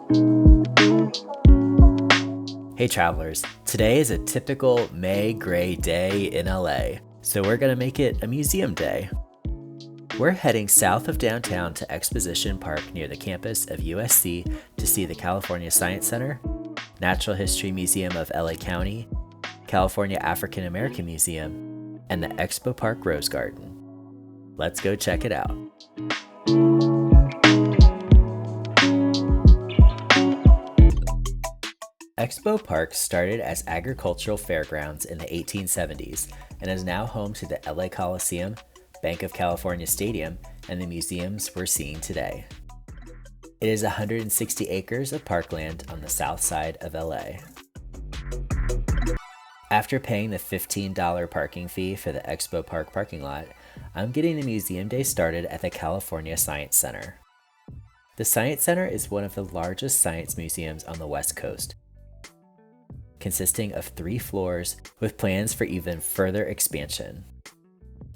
Hey travelers, today is a typical May gray day in LA, so we're gonna make it a museum day. We're heading south of downtown to Exposition Park near the campus of USC to see the California Science Center, Natural History Museum of LA County, California African American Museum, and the Expo Park Rose Garden. Let's go check it out. Expo Park started as agricultural fairgrounds in the 1870s and is now home to the LA Coliseum, Bank of California Stadium, and the museums we're seeing today. It is 160 acres of parkland on the south side of LA. After paying the $15 parking fee for the Expo Park parking lot, I'm getting the museum day started at the California Science Center. The Science Center is one of the largest science museums on the West Coast, consisting of 3 floors with plans for even further expansion.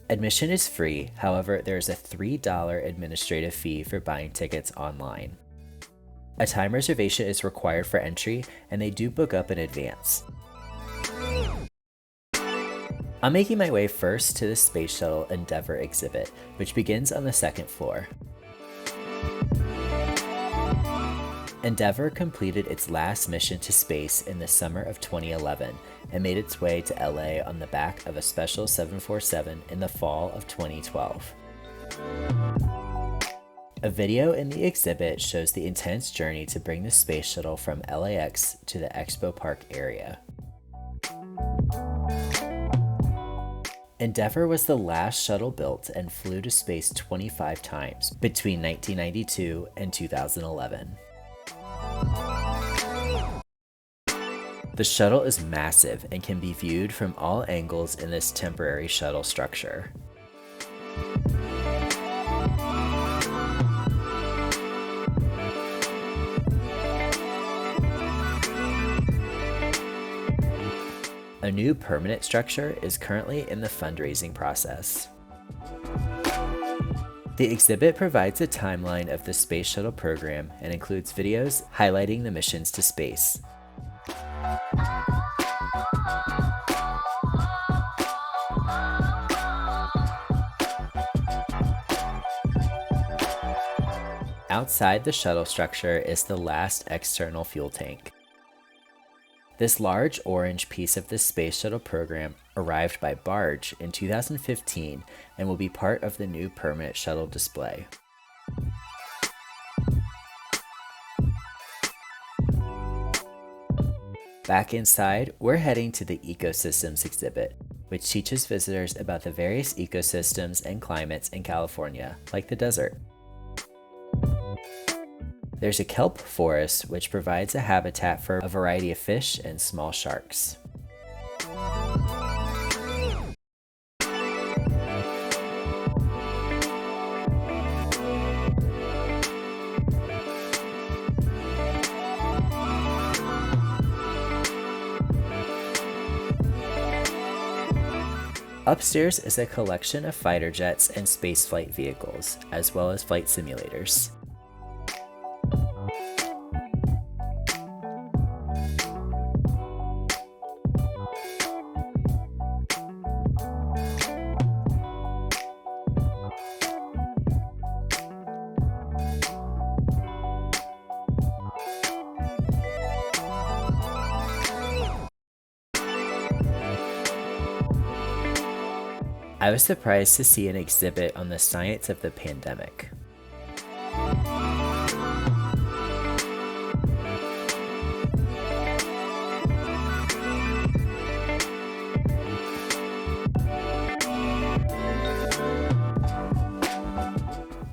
Admission is free, however, there is a $3 administrative fee for buying tickets online. A time reservation is required for entry, and they do book up in advance. I'm making my way first to the Space Shuttle Endeavour exhibit, which begins on the 2nd floor. Endeavour completed its last mission to space in the summer of 2011 and made its way to LA on the back of a special 747 in the fall of 2012. A video in the exhibit shows the intense journey to bring the space shuttle from LAX to the Expo Park area. Endeavour was the last shuttle built and flew to space 25 times between 1992 and 2011. The shuttle is massive and can be viewed from all angles in this temporary shuttle structure. A new permanent structure is currently in the fundraising process. The exhibit provides a timeline of the Space Shuttle program and includes videos highlighting the missions to space. Outside the shuttle structure is the last external fuel tank. This large orange piece of the Space Shuttle program arrived by barge in 2015 and will be part of the new permanent shuttle display. Back inside, we're heading to the Ecosystems exhibit, which teaches visitors about the various ecosystems and climates in California, like the desert. There's a kelp forest, which provides a habitat for a variety of fish and small sharks. Upstairs is a collection of fighter jets and spaceflight vehicles, as well as flight simulators. I was surprised to see an exhibit on the science of the pandemic.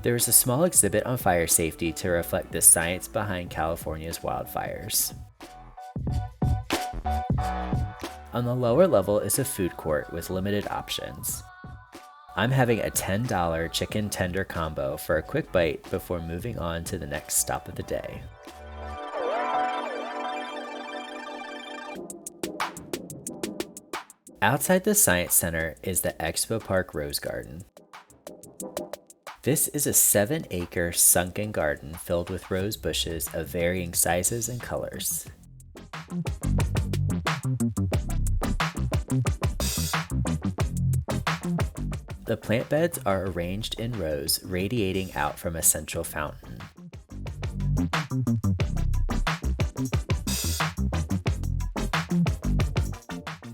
There was a small exhibit on fire safety to reflect the science behind California's wildfires. On the lower level is a food court with limited options. I'm having a $10 chicken tender combo for a quick bite before moving on to the next stop of the day. Outside the Science Center is the Expo Park Rose Garden. This is a 7-acre sunken garden filled with rose bushes of varying sizes and colors. The plant beds are arranged in rows, radiating out from a central fountain.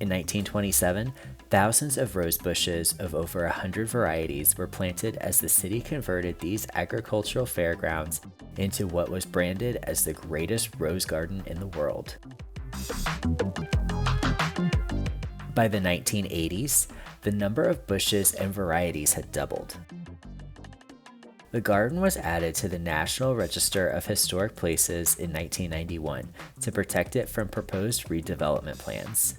In 1927, thousands of rose bushes of over 100 varieties were planted as the city converted these agricultural fairgrounds into what was branded as the greatest rose garden in the world. By the 1980s, the number of bushes and varieties had doubled. The garden was added to the National Register of Historic Places in 1991 to protect it from proposed redevelopment plans.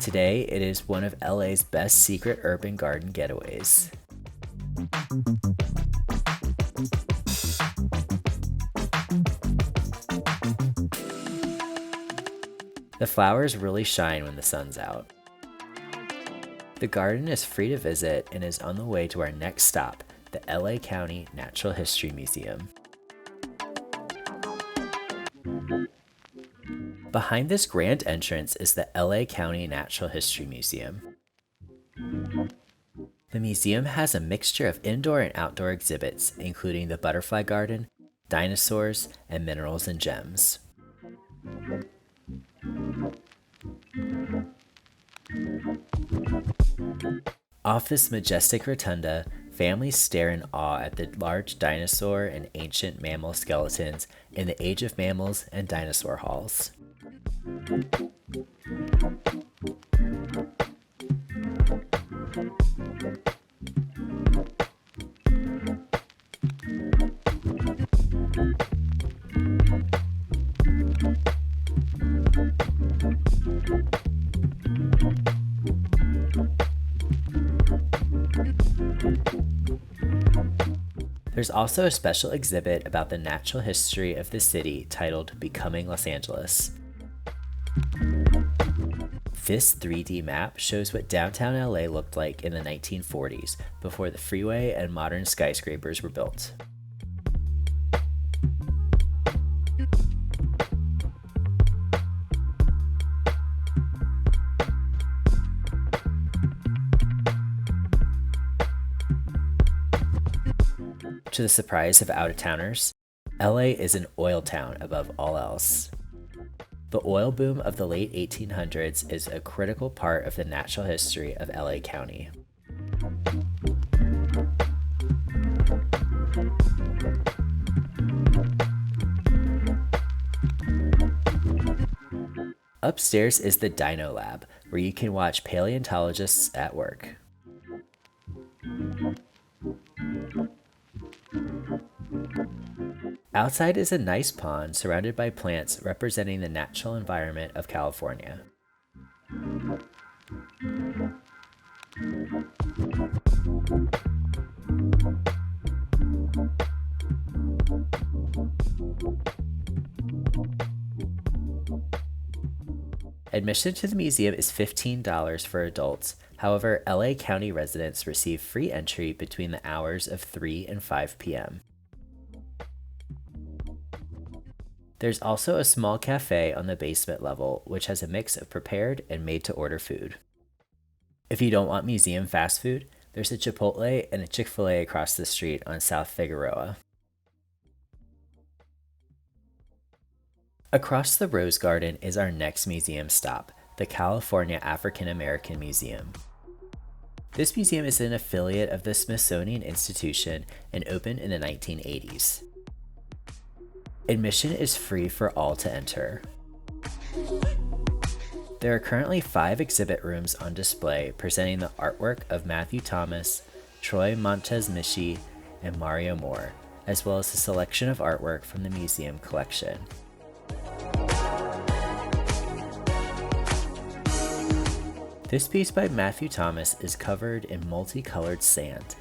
Today, it is one of LA's best secret urban garden getaways. The flowers really shine when the sun's out. The garden is free to visit and is on the way to our next stop, the LA County Natural History Museum. Behind this grand entrance is the LA County Natural History Museum. The museum has a mixture of indoor and outdoor exhibits, including the butterfly garden, dinosaurs, and minerals and gems. Off this majestic rotunda, families stare in awe at the large dinosaur and ancient mammal skeletons in the Age of Mammals and Dinosaur halls. There's also a special exhibit about the natural history of the city titled Becoming Los Angeles. This 3D map shows what downtown LA looked like in the 1940s, before the freeway and modern skyscrapers were built. To the surprise of out-of-towners, LA is an oil town above all else. The oil boom of the late 1800s is a critical part of the natural history of LA County. Upstairs is the Dino Lab, where you can watch paleontologists at work. Outside is a nice pond surrounded by plants representing the natural environment of California. Admission to the museum is $15 for adults. However, LA County residents receive free entry between the hours of 3 and 5 p.m. There's also a small cafe on the basement level, which has a mix of prepared and made-to-order food. If you don't want museum fast food, there's a Chipotle and a Chick-fil-A across the street on South Figueroa. Across the Rose Garden is our next museum stop, the California African American Museum. This museum is an affiliate of the Smithsonian Institution and opened in the 1980s. Admission is free for all to enter. There are currently 5 exhibit rooms on display presenting the artwork of Matthew Thomas, Troy Montezmichi, and Mario Moore, as well as a selection of artwork from the museum collection. This piece by Matthew Thomas is covered in multicolored sand.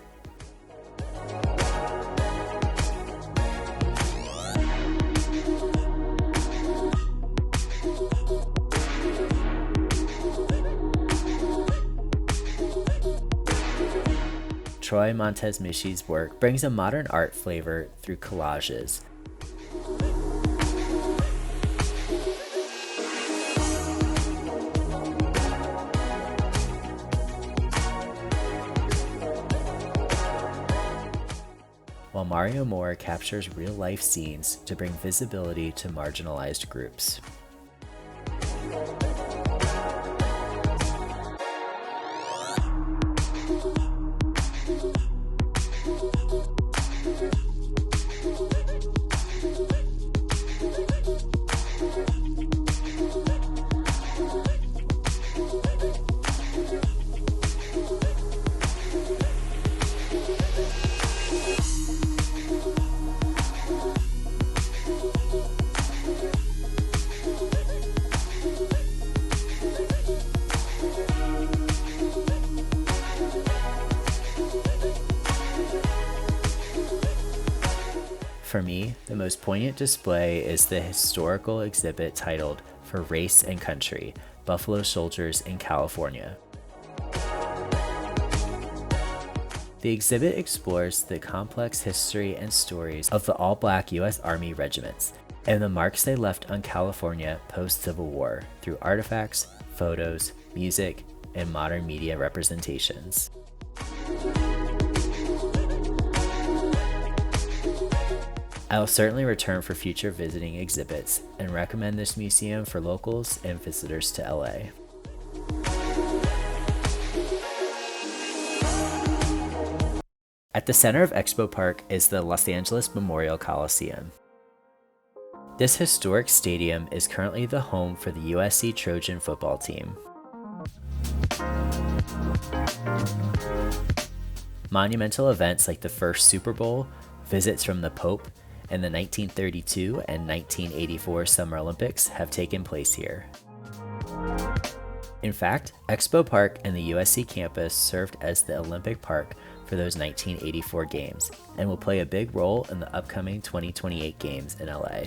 Troy Montez-Mishi's work brings a modern art flavor through collages. While Mario Moore captures real-life scenes to bring visibility to marginalized groups. For me, the most poignant display is the historical exhibit titled "For Race and Country: Buffalo Soldiers in California." The exhibit explores the complex history and stories of the all-black U.S. Army regiments and the marks they left on California post-Civil War through artifacts, photos, music, and modern media representations. I will certainly return for future visiting exhibits and recommend this museum for locals and visitors to LA. At the center of Expo Park is the Los Angeles Memorial Coliseum. This historic stadium is currently the home for the USC Trojan football team. Monumental events like the first Super Bowl, visits from the Pope, and the 1932 and 1984 Summer Olympics have taken place here. In fact, Expo Park and the USC campus served as the Olympic Park for those 1984 games and will play a big role in the upcoming 2028 games in LA.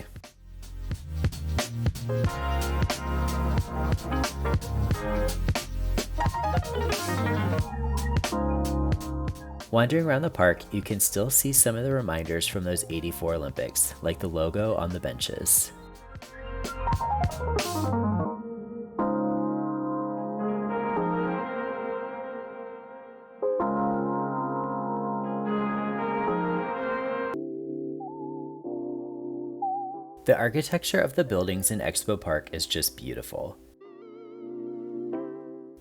Wandering around the park, you can still see some of the reminders from those '84 Olympics, like the logo on the benches. The architecture of the buildings in Expo Park is just beautiful.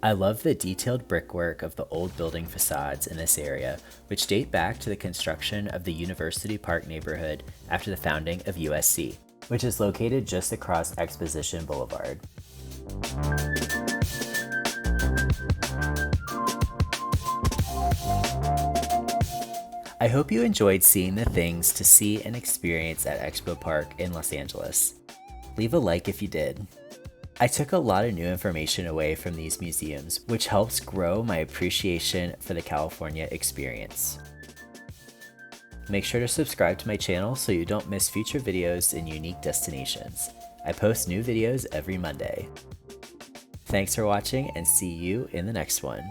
I love the detailed brickwork of the old building facades in this area, which date back to the construction of the University Park neighborhood after the founding of USC, which is located just across Exposition Boulevard. I hope you enjoyed seeing the things to see and experience at Expo Park in Los Angeles. Leave a like if you did. I took a lot of new information away from these museums, which helps grow my appreciation for the California experience. Make sure to subscribe to my channel so you don't miss future videos in unique destinations. I post new videos every Monday. Thanks for watching and see you in the next one.